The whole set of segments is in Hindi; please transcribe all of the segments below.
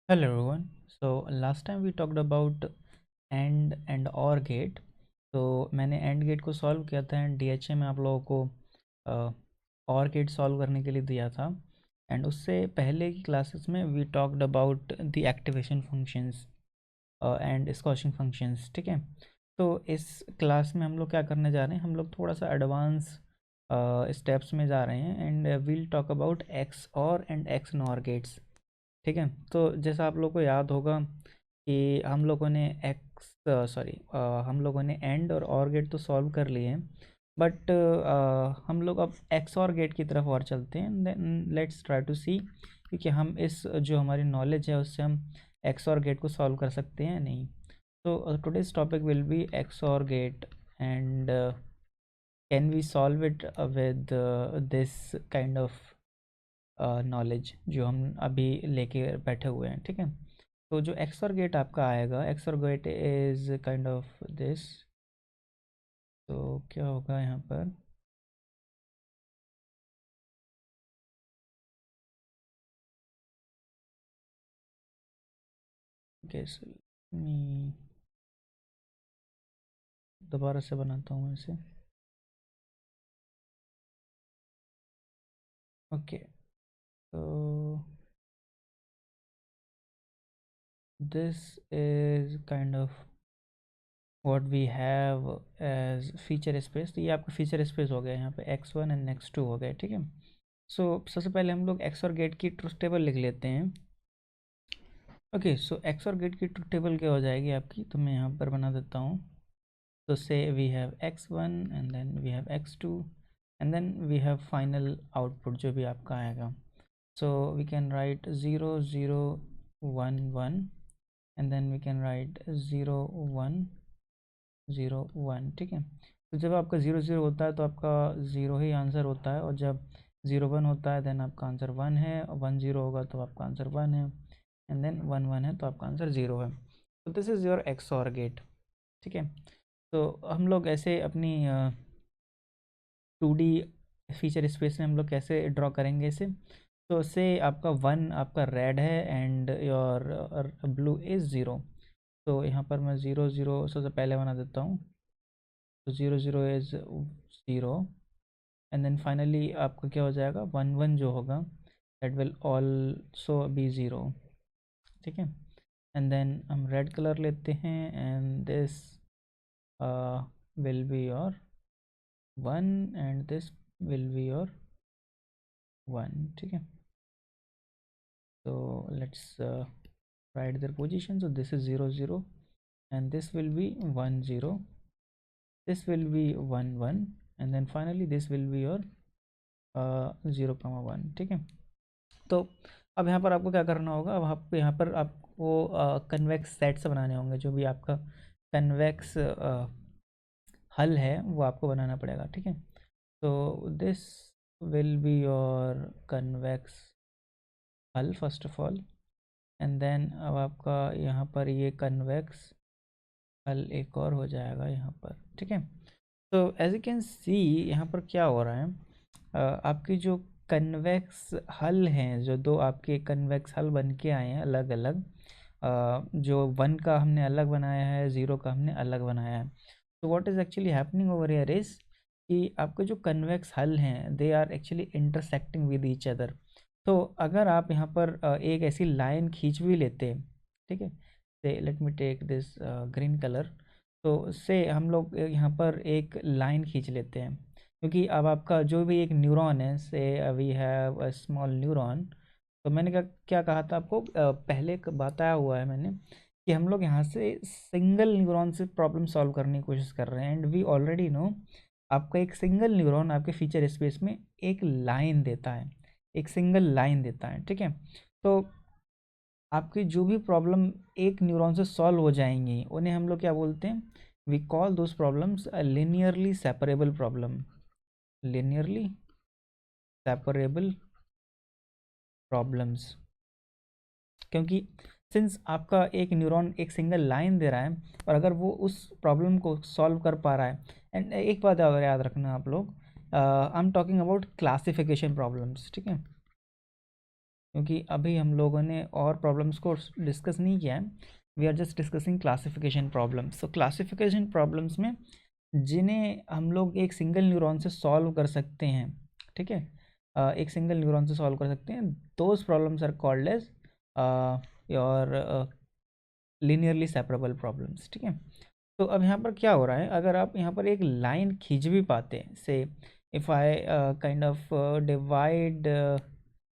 Hello everyone. So last time we talked about and OR gate. तो मैंने AND गेट को सॉल्व किया था एंड DHA में आप लोगों को OR गेट सॉल्व करने के लिए दिया था। एंड उससे पहले की क्लासेस में we talked about the activation functions and squashing functions. ठीक है, तो इस क्लास में हम लोग क्या करने जा रहे हैं, हम लोग थोड़ा सा एडवांस स्टेप्स में जा रहे हैं and we'll talk about XOR and XNOR gates. ठीक है, तो जैसा आप लोग को याद होगा कि हम लोगों ने हम लोगों ने एंड और गेट तो सॉल्व कर लिए हैं, बट हम लोग अब एक्स और गेट की तरफ और चलते हैं। देन लेट्स ट्राई टू सी क्योंकि हम इस जो हमारी नॉलेज है उससे हम एक्स और गेट को सॉल्व कर सकते हैं नहीं। तो today's topic will be XOR gate and can we solve it with this kind of knowledge जो हम अभी लेके बैठे हुए हैं। ठीक है, तो जो एक्सर गेट आपका आएगा, XOR gate is kind of this. तो क्या होगा यहाँ पर, गेस मी, दोबारा से बनाता हूँ इसे। ओके, तो this is kind of what we have as feature space. तो ये आपका फीचर स्पेस हो गया, यहाँ पे x1 एंड x2 हो गए। ठीक है, सो सबसे पहले हम लोग एक्स और गेट की ट्रुथ टेबल लिख लेते हैं। ओके, सो एक्स और गेट की ट्रुथ टेबल क्या हो जाएगी आपकी, तो मैं यहाँ पर बना देता हूँ। तो say we have x1 and then we have x2 and then we have final output जो भी आपका आएगा। So we can write 0 0 1 1 and then we can write 0 1 0 1। ठीक है, तो जब आपका 0 0 होता है तो आपका 0 ही आंसर होता है, और जब 0 1 होता है देन आपका आंसर 1 है, और 1 0 होगा तो आपका आंसर 1 है, एंड देन 1 1 है तो आपका आंसर 0 है। तो दिस इज़ योर एक्स और गेट। ठीक है, तो हम लोग ऐसे अपनी 2D फीचर स्पेस में हम लोग कैसे ड्रॉ करेंगे इसे। तो से आपका 1 आपका रेड है एंड योर ब्लू इज़ 0। तो यहाँ पर मैं 0 0 सबसे पहले बना देता हूँ। तो 0 0 इज़ 0 एंड देन फाइनली आपका क्या हो जाएगा, 1 1 जो होगा दैट विल ऑल्सो बी 0। ठीक है, एंड देन हम रेड कलर लेते हैं and this will be your 1 and this will be your 1। ठीक है, so let's write their position. So this is 0 0 and this will be 1 0, this will be 1 1 and then finally this will be your 0 1। ठीक है, तो अब यहाँ पर आपको क्या करना होगा, अब आपको यहाँ पर आपको कन्वेक्स सेट्स बनाने होंगे। जो भी आपका कन्वेक्स हल है वो आपको बनाना पड़ेगा। ठीक है, तो this will be your convex hull first of all, and then अब आपका यहाँ पर ये कन्वेक्स हल एक और हो जाएगा यहाँ पर। ठीक है, तो एज यू कैन सी यहाँ पर क्या हो रहा है, आपकी जो कन्वेक्स हल हैं, जो दो आपके कन्वेक्स हल बन के आए हैं अलग अलग, जो 1 का हमने अलग बनाया है, 0 का हमने अलग बनाया है। तो what is actually happening over here is कि आपके जो कन्वेक्स हल हैं they are actually intersecting with each other. तो अगर आप यहाँ पर एक ऐसी लाइन खींच भी लेते हैं, ठीक है, say let me take this green colour. तो से हम लोग यहाँ पर एक लाइन खींच लेते हैं, क्योंकि अब आपका जो भी एक न्यूरॉन है, say we have a small neuron. तो मैंने क्या क्या कहा था आपको, पहले बताया हुआ है मैंने कि हम लोग यहाँ से सिंगल न्यूरॉन से प्रॉब्लम सॉल्व करने की कोशिश कर रहे हैं, एंड वी ऑलरेडी नो आपका एक सिंगल न्यूरॉन आपके फीचर स्पेस में एक लाइन देता है, एक सिंगल लाइन देता है। ठीक है, तो आपकी जो भी प्रॉब्लम एक न्यूरॉन से सॉल्व हो जाएंगी उन्हें हम लोग क्या बोलते हैं, we call those problems a linearly separable problem, linearly separable problems. क्योंकि सिंस आपका एक न्यूरॉन एक सिंगल लाइन दे रहा है और अगर वो उस प्रॉब्लम को सॉल्व कर पा रहा है, एंड एक बात अगर याद रखना आप लोग, I am talking about classification problems. ठीक है, क्योंकि अभी हम लोगों ने और प्रॉब्लम्स को डिस्कस नहीं किया है, we are just discussing classification problems. So classification problems में जिन्हें हम लोग एक सिंगल न्यूरॉन से सॉल्व कर सकते हैं, ठीक है, एक सिंगल न्यूरॉन से सॉल्व कर सकते हैं, those problems are called as your linearly separable problems, ठीक है। तो अब यहाँ पर क्या हो रहा है, अगर आप यहाँ पर एक लाइन खींच भी पाते हैं, say if I kind of divide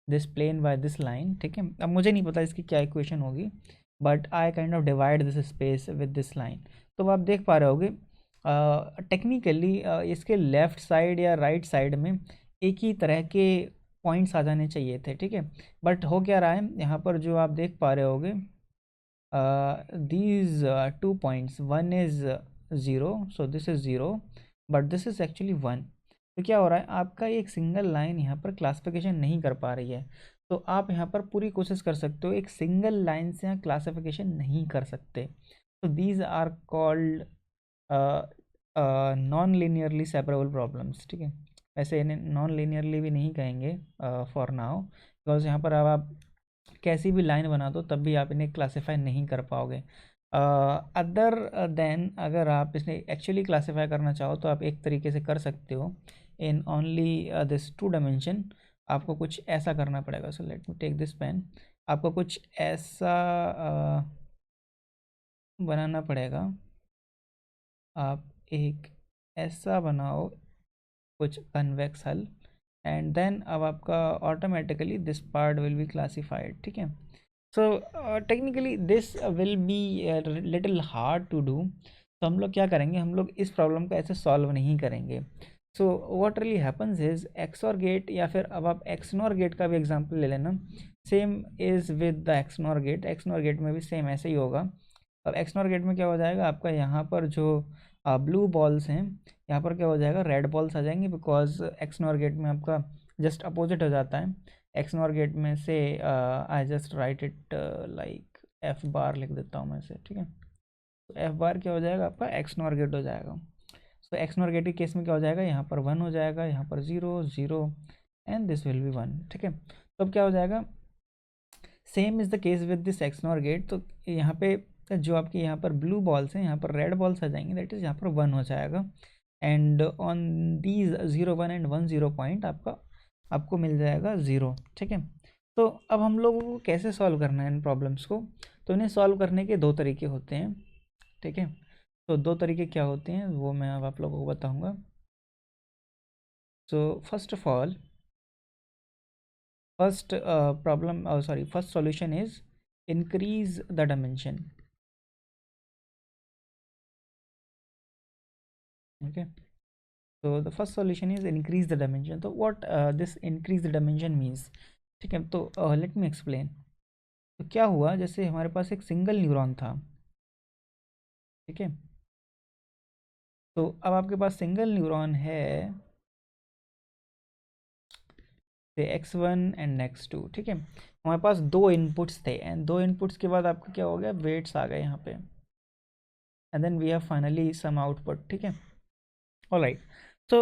this plane by this line, ठीक है, अब मुझे नहीं पता इसकी क्या इक्वेशन होगी, but I kind of divide this space with this line, तो आप देख पा रहे होगे टेक्निकली इसके लेफ़्ट साइड या राइट साइड में एक ही तरह के पॉइंट्स आ जाने चाहिए थे, ठीक है, बट हो क्या रहा है यहाँ पर, जो आप देख पा रहे होगे these 2 points, one is 0, so this is 0, but this is actually 1। तो क्या हो रहा है, आपका एक सिंगल लाइन यहाँ पर क्लासिफिकेशन नहीं कर पा रही है, तो आप यहाँ पर पूरी कोशिश कर सकते हो, एक सिंगल लाइन से यहाँ क्लासिफिकेशन नहीं कर सकते, तो these are called non linearly separable problems, ठीक है। वैसे इन्हें नॉन लीनियरली भी नहीं कहेंगे फॉर नाउ, बिकॉज यहाँ पर अब आप कैसी भी लाइन बना दो तब भी आप इन्हें क्लासीफाई नहीं कर पाओगे। अदर देन अगर आप इसे एक्चुअली क्लासीफाई करना चाहो तो आप एक तरीके से कर सकते हो, इन ओनली दिस 2 डायमेंशन। आपको कुछ ऐसा करना पड़ेगा, so let me take this pen, आपको कुछ ऐसा बनाना पड़ेगा, आप एक ऐसा बनाओ कुछ कन्वेक्स हल, एंड देन अब आपका automatically this part will be classified, ठीक है। So technically this will be little hard to do, तो हम लोग क्या करेंगे, हम लोग इस प्रॉब्लम को ऐसे सॉल्व नहीं करेंगे। So what really happens is XOR gate, या फिर अब आप एक्सनॉर गेट का भी एग्जांपल ले लेना, same is with the XNOR gate. XNOR gate में भी सेम ऐसे ही होगा। अब एक्सनॉर गेट में क्या हो जाएगा, आपका यहाँ पर जो ब्लू बॉल्स हैं, यहाँ पर क्या हो जाएगा, रेड बॉल्स आ जाएंगे, बिकॉज एक्सनॉर गेट में आपका जस्ट अपोजिट हो जाता है। एक्सनॉर गेट में से I just right it like F bar लिख देता हूँ मैं से, ठीक है। तो एफ बार क्या हो जाएगा, आपका एक्सनॉर गेट हो जाएगा। सो एक्सनॉर गेट के केस में क्या हो जाएगा, यहाँ पर 1 हो जाएगा, यहाँ पर 0 0 एंड दिस विल बी 1, ठीक है। तो अब क्या हो जाएगा, same is the case with this XNOR gate. तो यहाँ पे जो आपके यहाँ पर ब्लू बॉल्स हैं, यहाँ पर रेड बॉल्स आ जाएंगे, दैट इज़ यहाँ पर 1 हो जाएगा, and on these 0 1 and 1 0 point आपको मिल जाएगा 0, ठीक है। तो अब हम लोगों को कैसे सॉल्व करना है इन प्रॉब्लम्स को, तो इन्हें सॉल्व करने के 2 तरीके होते हैं, ठीक है। तो 2 तरीके क्या होते हैं वो मैं अब आप लोगों को बताऊंगा। So first of all, first problem sorry first solution is increase the dimension, okay। so the first solution is increase the dimension। तो what this increase the dimension means, ठीक है। तो let me explain। तो क्या हुआ, जैसे हमारे पास एक सिंगल न्यूरॉन था, ठीक है। तो अब आपके पास सिंगल न्यूरॉन है, x1 एंड x2, ठीक है। हमारे पास 2 इनपुट्स थे, एंड 2 इनपुट्स के बाद आपका क्या हो गया, वेट्स आ गए यहाँ पे, and then we have finally some output, ठीक है। ऑलराइट, तो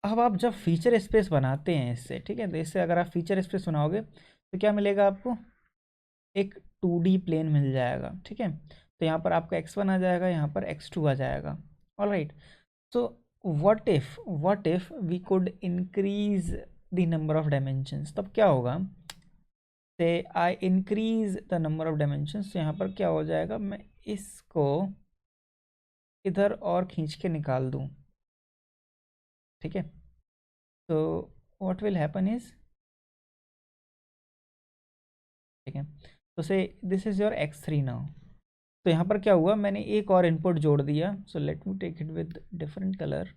अब आप जब फीचर स्पेस बनाते हैं इससे, ठीक है, तो इससे अगर आप फीचर स्पेस बनाओगे तो क्या मिलेगा आपको, एक 2D प्लेन मिल जाएगा, ठीक है। तो यहाँ पर आपका x1 आ जाएगा, यहाँ पर x2 आ जाएगा। Alright, so what if we could increase the number of dimensions, तब क्या होगा, say I increase the number of dimensions, यहाँ पर क्या हो जाएगा, मैं इसको इधर और खींच के निकाल दूँ, ठीक है। तो व्हाट विल हैपन इज, ठीक है, तो से this is your x3 now. तो यहाँ पर क्या हुआ, मैंने एक और इनपुट जोड़ दिया, so let me take it with different colour.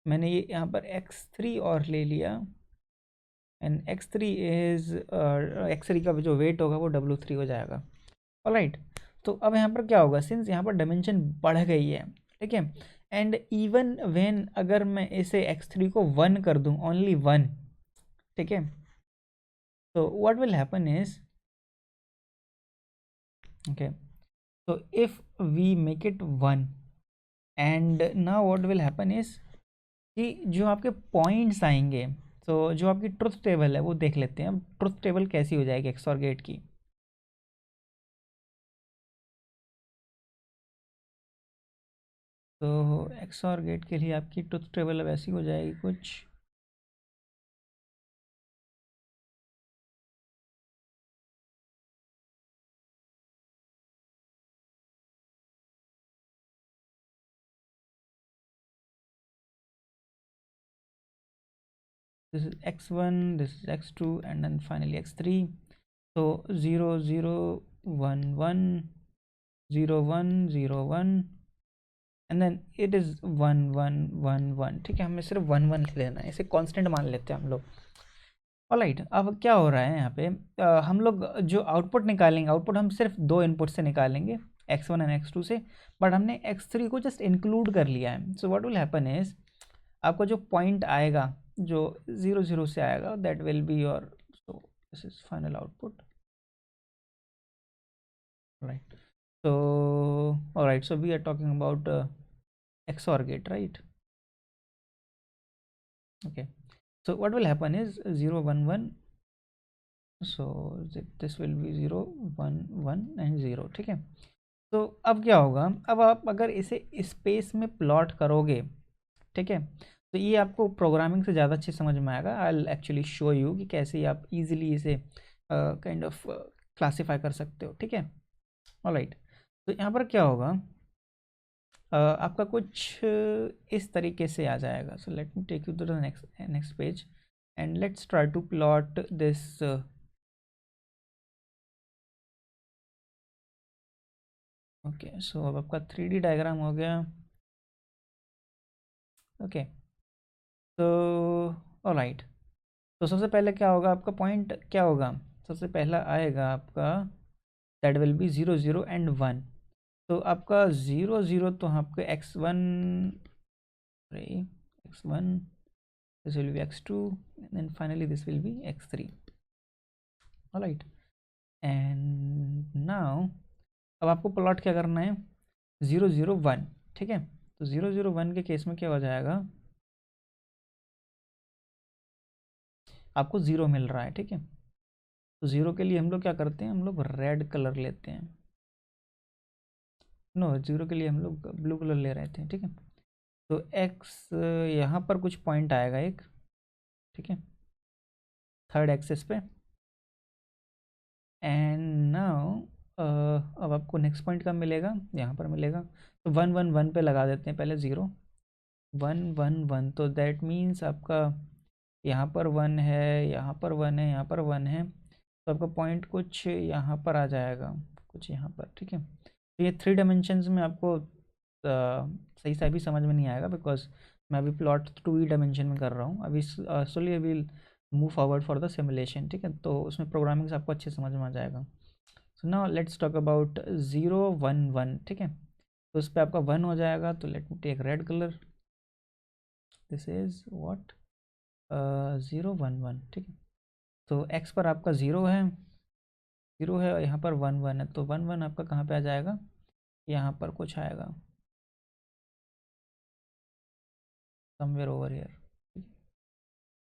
मैंने ये यहाँ पर x3 और ले लिया, एंड x3 इज x3 का जो वेट होगा वो W3 हो जाएगा। ऑलराइट, तो अब यहाँ पर क्या होगा, सिंस यहाँ पर डायमेंशन बढ़ गई है, ठीक है, एंड इवन व्हेन अगर मैं इसे x3 को 1 कर दूँ, ओनली 1, ठीक है, तो what will happen is, okay, so if we make it 1, and now what will happen is कि जो आपके पॉइंट्स आएंगे, तो जो आपकी ट्रुथ टेबल है वो देख लेते हैं। अब ट्रुथ टेबल कैसी हो जाएगी एक्सऑर गेट की। तो एक्सऑर गेट के लिए आपकी ट्रुथ टेबल अब ऐसी हो जाएगी कुछ। This is x1, this is x2 and then finally x3। तो 0 0 1 1 0 1 0 1 एंड देन इट इज़ 1 1 1 1। ठीक है, हमें सिर्फ 1 1 लेना है, इसे कांस्टेंट मान लेते हैं हम लोग। ऑलराइट, अब क्या हो रहा है यहाँ पे, हम लोग जो आउटपुट निकालेंगे, आउटपुट हम सिर्फ दो इनपुट से निकालेंगे, x1 एंड x2 से, बट हमने x3 को जस्ट इंक्लूड कर लिया है। So what will happen is, आपका जो पॉइंट आएगा जो 0 0 से आएगा, that will be your, so this is final output. Right, so all right, so we are talking about XOR gate, right? Okay, so what will happen is 0 1 1, so this will be 0 1 1 and 0। ठीक है, तो अब क्या होगा, अब आप अगर इसे स्पेस में प्लॉट करोगे, ठीक है, तो ये आपको प्रोग्रामिंग से ज़्यादा अच्छे समझ में आएगा। I will actually show you कि कैसे आप इजीली इसे काइंड ऑफ क्लासीफाई कर सकते हो। ठीक है, ऑलराइट, तो यहाँ पर क्या होगा, आपका कुछ इस तरीके से आ जाएगा। So let me take you to the next page and let's try to plot this. Okay, so अब आपका 3D डायग्राम हो गया। ओके, तो ऑलराइट, तो सबसे पहले क्या होगा, आपका पॉइंट क्या होगा, सबसे पहला आएगा आपका, दैट विल बी 0 0 एंड 1। तो आपका 0 0 तो आपके x1, x1, this will be x2 and then finally this will be x3। all right, and now अब आपको प्लॉट क्या करना है, 0 0 1। ठीक है, तो 0 0 1 के केस में क्या हो जाएगा, आपको 0 मिल रहा है। ठीक है, तो 0 के लिए हम लोग क्या करते हैं, हम लोग रेड कलर लेते हैं। नो, 0 के लिए हम लोग ब्लू कलर ले रहे थे। ठीक है, तो x यहाँ पर कुछ पॉइंट आएगा एक, ठीक है, थर्ड एक्सेस पे, एंड नाउ अब आपको नेक्स्ट पॉइंट कब मिलेगा, यहाँ पर मिलेगा। तो 1 1 1 पे लगा देते हैं पहले, 0 1 1 1, तो दैट मीन्स आपका यहाँ पर 1 है, यहाँ पर 1 है, यहाँ पर 1 है, तो आपका पॉइंट कुछ यहाँ पर आ जाएगा, कुछ यहाँ पर। ठीक है, तो ये 3 डायमेंशंस में आपको सही से अभी समझ में नहीं आएगा, बिकॉज मैं अभी प्लॉट 2 डायमेंशन में कर रहा हूँ अभी। Solely will move forward for the simulation. ठीक है, तो उसमें प्रोग्रामिंग से आपको अच्छे समझ में आ जाएगा। So now let's talk about 0 1 1। ठीक है, तो उस पर आपका 1 हो जाएगा, तो let me take red colour, this is what, 0 1 1। ठीक है, तो x पर आपका 0 है, 0 है, यहाँ पर 1 1 है, तो 1 1 आपका कहाँ पे आ जाएगा, यहाँ पर कुछ आएगा, somewhere over here.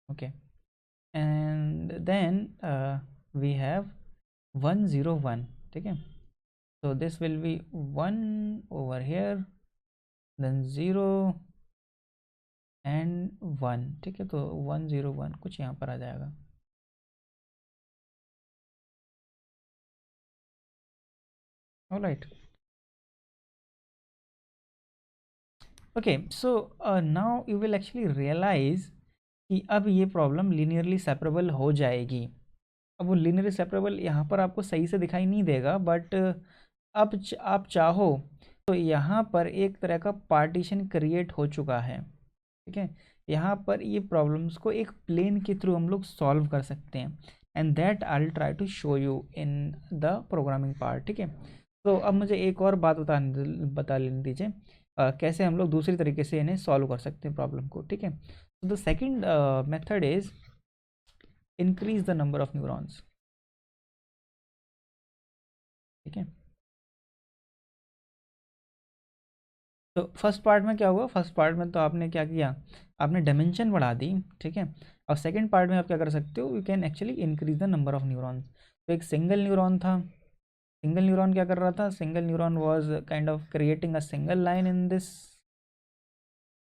Okay, and then we have 1 0 1। ठीक है, so this will be 1 over here, then 0 and 1। ठीक है, तो 1 0 1 कुछ यहाँ पर आ जाएगा। Alright, okay, so now you will actually realise कि अब ये प्रॉब्लम लीनियरली सेपरेबल हो जाएगी। अब वो लीनियरली सेपरेबल यहाँ पर आपको सही से दिखाई नहीं देगा, बट अब आप चाहो तो यहाँ पर एक तरह का पार्टीशन क्रिएट हो चुका है। ठीक है, यहाँ पर ये प्रॉब्लम्स को एक प्लेन के थ्रू हम लोग सॉल्व कर सकते हैं, and that I will try to show you in the programming part. ठीक है, तो अब मुझे एक और बात बता लेने दीजिए, कैसे हम लोग दूसरी तरीके से इन्हें सॉल्व कर सकते हैं प्रॉब्लम को। ठीक है, तो the second method is increase the number of neurons. ठीक है, तो फर्स्ट पार्ट में क्या हुआ, फर्स्ट पार्ट में तो आपने क्या किया, आपने डायमेंशन बढ़ा दी। ठीक है, और सेकेंड पार्ट में आप क्या कर सकते हो, you can actually increase the number of neurons. तो एक सिंगल न्यूरॉन था, सिंगल न्यूरॉन क्या कर रहा था, single neuron was kind of creating a single line in this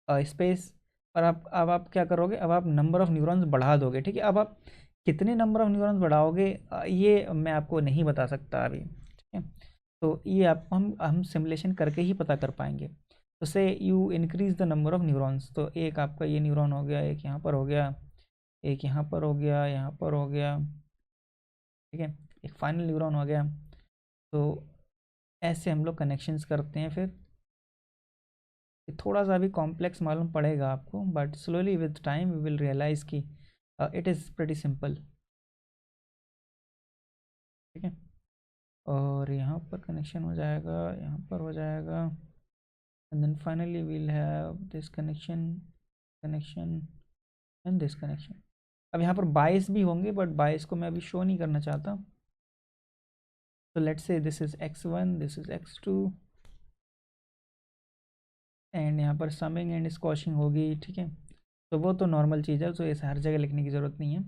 space. और आप अब आप क्या करोगे, अब आप नंबर ऑफ न्यूरॉन्स बढ़ा दोगे, ठीक है। अब आप कितने नंबर ऑफ न्यूरॉन्स बढ़ाओगे ये मैं आपको नहीं बता सकता अभी, ठीक है। तो ये आप हम सिमुलेशन करके ही पता कर पाएंगे। तो से you increase the number of neurons, तो एक आपका ये न्यूरॉन हो गया, एक यहाँ पर हो गया, एक यहाँ पर हो गया, यहाँ पर हो गया, ठीक है, एक फाइनल न्यूरॉन हो गया। तो ऐसे हम लोग कनेक्शंस करते हैं। फिर ये थोड़ा सा अभी कॉम्प्लेक्स मालूम पड़ेगा आपको, but slowly with time we will realise कि इट इज़ प्रेटी सिंपल, ठीक है। और यहाँ पर कनेक्शन हो जाएगा, यहाँ पर हो जाएगा, and then finally we'll have this connection, connection and this connection. अब यहाँ पर बाइस भी होंगे, बट बाइस को मैं अभी शो नहीं करना चाहता। तो let's say this is x1, this is x2, and यहाँ पर समिंग एंड स्क्वॉशिंग होगी, ठीक है। तो वो तो नॉर्मल चीज़ है, तो इसे हर जगह लिखने की ज़रूरत नहीं है।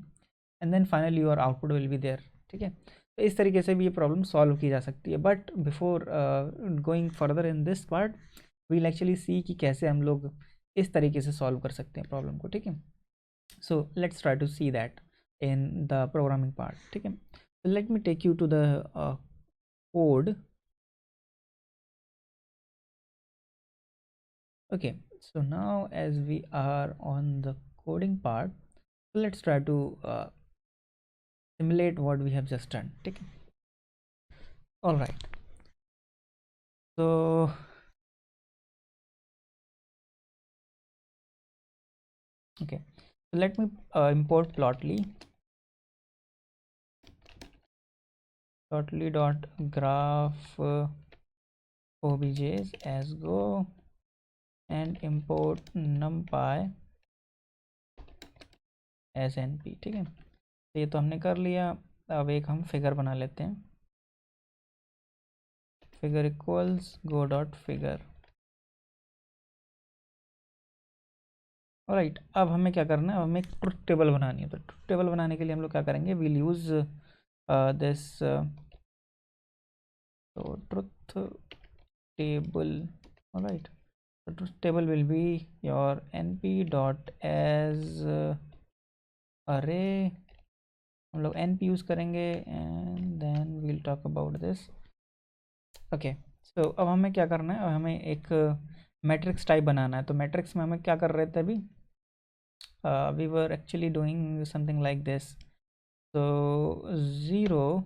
And then finally your output will be there, ठीक है। तो इस तरीके से भी ये प्रॉब्लम सॉल्व की जा सकती है। But before going further in this part, we'll actually see कि कैसे हम लोग इस तरीके से सॉल्व कर सकते हैं प्रॉब्लम को, ठीक है। So let's try to see that in the programming part, ठीक है। Let me take you to the code. Okay, so now as we are on the coding part, let's try to simulate what we have just done, ठीक है। All right, so okay, so let me import plotly dot graph objs as go, and import numpy as np, ठीक है। तो ये तो हमने कर लिया। अब एक हम फिगर बना लेते हैं, figure equals go dot figure. Right, अब हमें क्या करना है, अब हमें एक ट्रुथ टेबल बनानी है। तो ट्रुथ टेबल बनाने के लिए हम लोग क्या करेंगे, विल यूज दिस, तो ट्रुथ टेबल, राइट। तो truth table will be your np dot as array, हम लोग np यूज करेंगे, and then we'll talk about this. Okay, so अब हमें क्या करना है, अब हमें एक मैट्रिक्स टाइप बनाना है। तो मैट्रिक्स में हमें क्या कर रहे थे अभी, we were actually doing something like this. So 0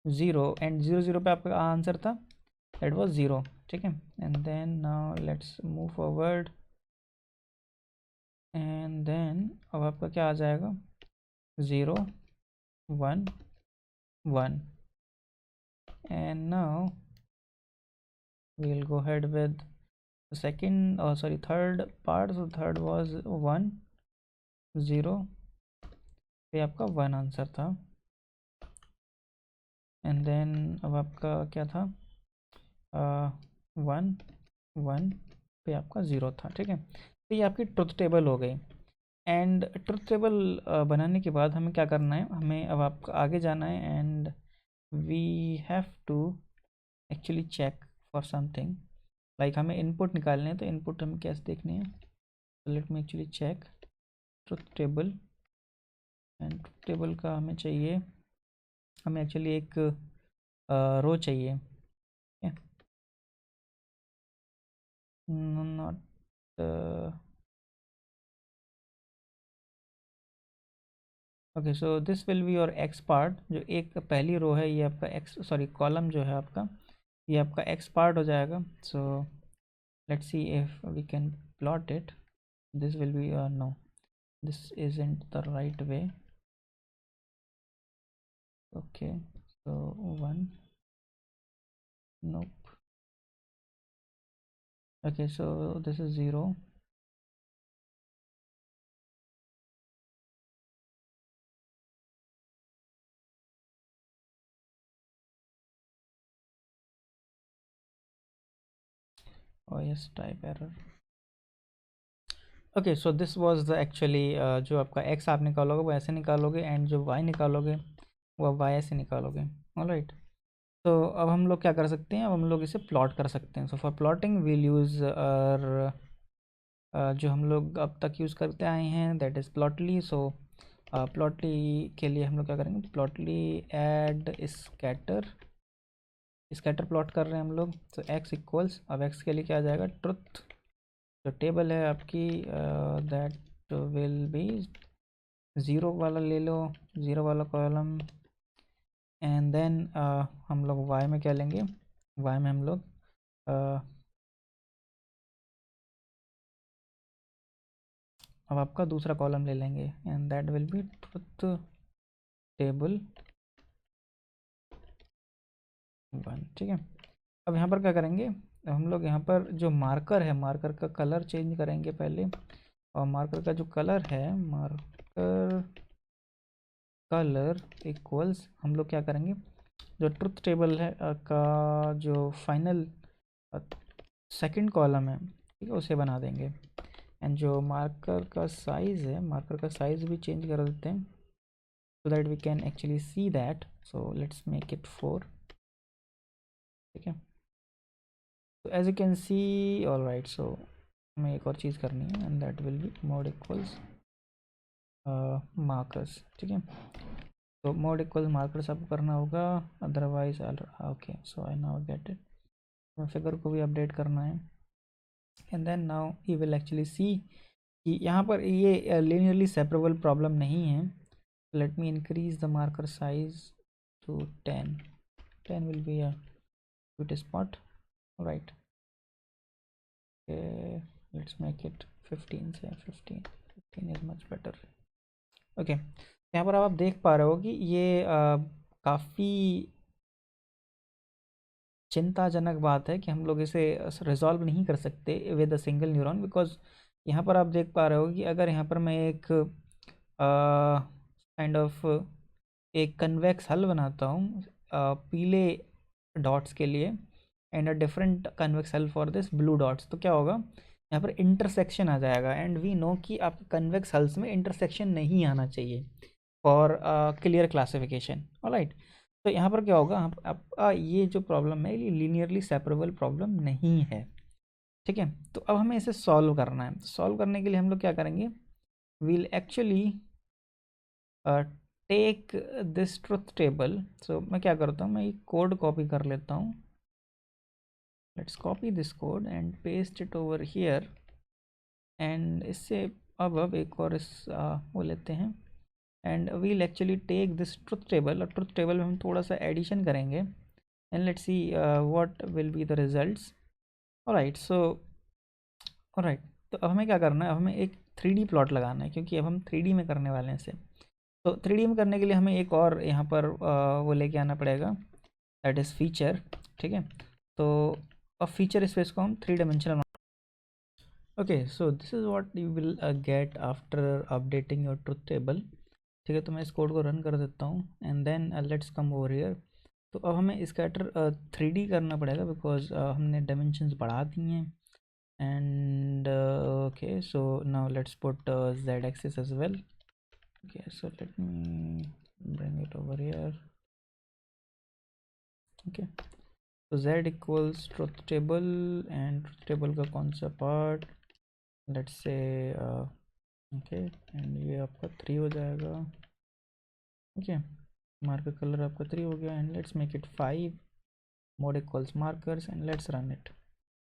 0 and 0 0 पे आपका आंसर था, that was 0, ठीक है। and then now let's move forward, and then अब आपका क्या आ जाएगा, 0 1 1, and now we'll go ahead with the second, oh sorry, third part. So third was 1 0 पे आपका 1 आंसर था, एंड देन अब आपका क्या था, 1 1 पे आपका 0 था, ठीक है। तो ये आपकी ट्रुथ टेबल हो गई। एंड ट्रुथ टेबल बनाने के बाद हमें क्या करना है, हमें अब आपका आगे जाना है, and we have to actually check for something, like हमें इनपुट निकालने हैं। तो इनपुट हमें कैसे देखने हैं, तो let me actually check truth table, and truth table का हमें चाहिए, हमें एक्चुअली एक रो चाहिए, not okay. So this will be your X part, जो एक पहली रो है ये आपका एक्स, सॉरी कॉलम जो है आपका, ये आपका एक्स पार्ट हो जाएगा। So let's see if we can plot it, this will be no, this isn't the right way. Okay, so 1 nope, okay, so this is 0, oh yes, type error, okay, so this was the actually जो आपका एक्स आप निकालोगे वो ऐसे निकालोगे, एंड जो वाई निकालोगे वो वाई ऐसे निकालोगे। ऑलराइट, तो अब हम लोग क्या कर सकते हैं, अब हम लोग इसे प्लॉट कर सकते हैं। So for plotting we'll use जो हम लोग अब तक यूज़ करते आए हैं, that is Plotly. So Plotly के लिए हम लोग क्या करेंगे, Plotly add scatter, scatter plot कर रहे हैं हम लोग। तो एक्स इक्वल्स, अब एक्स के लिए क्या आ जाएगा, ट्रुथ जो टेबल है आपकी, दैट विल बी ज़ीरो वाला ले लो, ज़ीरो वाला कॉलम। एंड देन हम लोग वाई में क्या लेंगे, वाई में हम लोग अब आपका दूसरा कॉलम ले लेंगे, and that will B truth table 1। ठीक है, अब यहाँ पर क्या करेंगे, हम लोग यहाँ पर जो मार्कर है, मार्कर का कलर चेंज करेंगे पहले। और मार्कर का जो कलर है, मार्कर कलर इक्वल्स, हम लोग क्या करेंगे, जो ट्रुथ टेबल है का जो फाइनल सेकंड कॉलम है, ठीक है, उसे बना देंगे। एंड जो मार्कर का साइज़ है, मार्कर का साइज़ भी चेंज कर देते हैं, so that we can actually see that. So let's make it 4। ठीक है, so as you can see, all right, so हमें एक और चीज़ करनी है, and that will be mod equals markers। ठीक है, तो mod equals markers आपको करना होगा, otherwise okay, so I now get it. Figure को भी अपडेट करना है, and then now he will actually see कि यहाँ पर ये लीनियरली सेपरेबल प्रॉब्लम नहीं है। Let me increase the marker size to 10, 10 will be a good spot, right? Okay, let's make it 15 से 15, 15 is much better। ओके, यहाँ पर आप देख पा रहे हो कि ये काफ़ी चिंताजनक बात है कि हम लोग इसे रिजॉल्व नहीं कर सकते with a single neuron, because यहाँ पर आप देख पा रहे हो कि अगर यहाँ पर मैं एक काइंड ऑफ एक कन्वेक्स हल बनाता हूँ पीले डॉट्स के लिए, एंड अ डिफरेंट कन्वेक्स हल फॉर दिस ब्लू डॉट्स, तो क्या होगा, यहाँ पर इंटरसेक्शन आ जाएगा। एंड वी नो कि आप कन्वेक्स हल्स में इंटरसेक्शन नहीं आना चाहिए फॉर क्लियर क्लासिफिकेशन। ऑलराइट, तो यहाँ पर क्या होगा, आपका ये जो प्रॉब्लम है ये लीनियरली सेपरेबल प्रॉब्लम नहीं है। ठीक है, तो अब हमें इसे सॉल्व करना है। सॉल्व करने के लिए हम लोग क्या करेंगे, we'll actually take this truth table. So मैं क्या करता हूँ, मैं ये कोड कॉपी कर लेता हूँ। Let's copy this code and paste it over here. And इससे अब एक और इस वो लेते हैं, and we'll actually take this truth table, और ट्रुथ टेबल में हम थोड़ा सा एडिशन करेंगे, and let's see what will be the results. Alright, so alright, तो अब हमें क्या करना है, अब हमें एक 3D प्लॉट लगाना है, क्योंकि अब हम 3D में करने वाले हैं इसे। तो 3D में करने के लिए हमें एक और यहाँ पर वो लेके आना पड़ेगा, दैट इज़ फीचर। ठीक है, तो अब फीचर स्पेस को हम 3 dimensional. Okay, so this is what you will get after updating your truth table. ठीक है, तो मैं इस कोड को रन कर देता हूँ, and then let's come over here. तो अब हमें स्कैटर 3D करना पड़ेगा, बिकॉज हमने डायमेंशंस बढ़ा दी हैं। And okay, so now let's put z axis as well। okay, so let me bring it over here। okay, so z equals truth table, and truth table का कौन सा part, let's say okay, and ये आपका 3 हो जाएगा। ओके, मार्कर कलर आपका 3 हो गया, and let's make it 5, mod equals markers, and let's run it।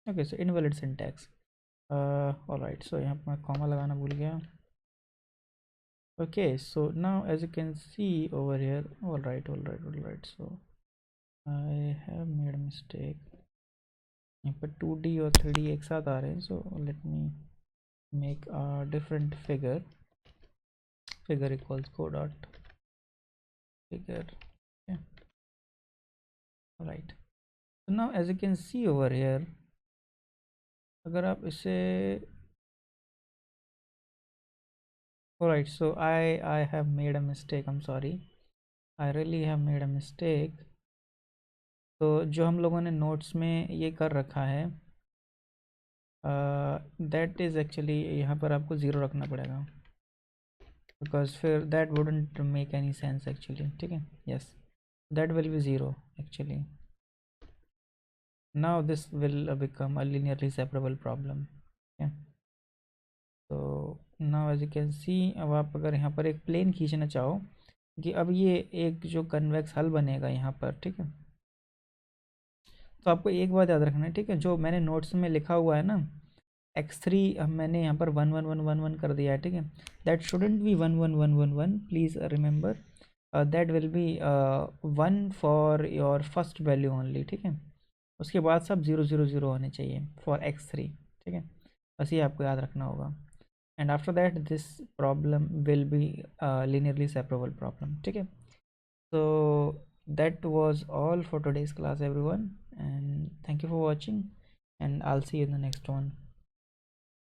okay, so invalid syntax। alright, so यहाँ पर मैं कॉमा लगाना भूल गया। okay, so now as you can see over here, alright, so I have made a mistake। यहाँ पर 2D और 3D एक साथ आ रहे हैं, so let me make a different figure। figure equals co dot figure। okay, alright, so now as you can see over here, अगर आप इसे alright, so I have made a mistake, I'm sorry, I really have made a mistake। तो जो हम लोगों ने नोट्स में ये कर रखा है, दैट इज़ एक्चुअली यहाँ पर आपको ज़ीरो रखना पड़ेगा, बिकॉज फिर that wouldn't make any sense actually, ठीक है। Yes, that will be zero actually. Now this will become a linearly separable problem. तो now as you can see, अब आप अगर यहाँ पर एक प्लेन खींचना चाहो कि अब ये एक जो कन्वेक्स हल बनेगा यहाँ पर, ठीक है, तो आपको एक बात याद रखना है, ठीक है, जो मैंने नोट्स में लिखा हुआ है ना x3, अब मैंने यहाँ पर 1 1 1 1 1 कर दिया है, ठीक है। That shouldn't be 1 1 1 1 1, please remember that will B 1 for your first value only, ठीक है। उसके बाद सब 0 0 0 होने चाहिए फॉर x3, ठीक है। बस ये आपको याद रखना होगा। And after that this problem will be linearly separable problem, ठीक है। So that was all for today's class everyone, and thank you for watching, and I'll see you in the next one.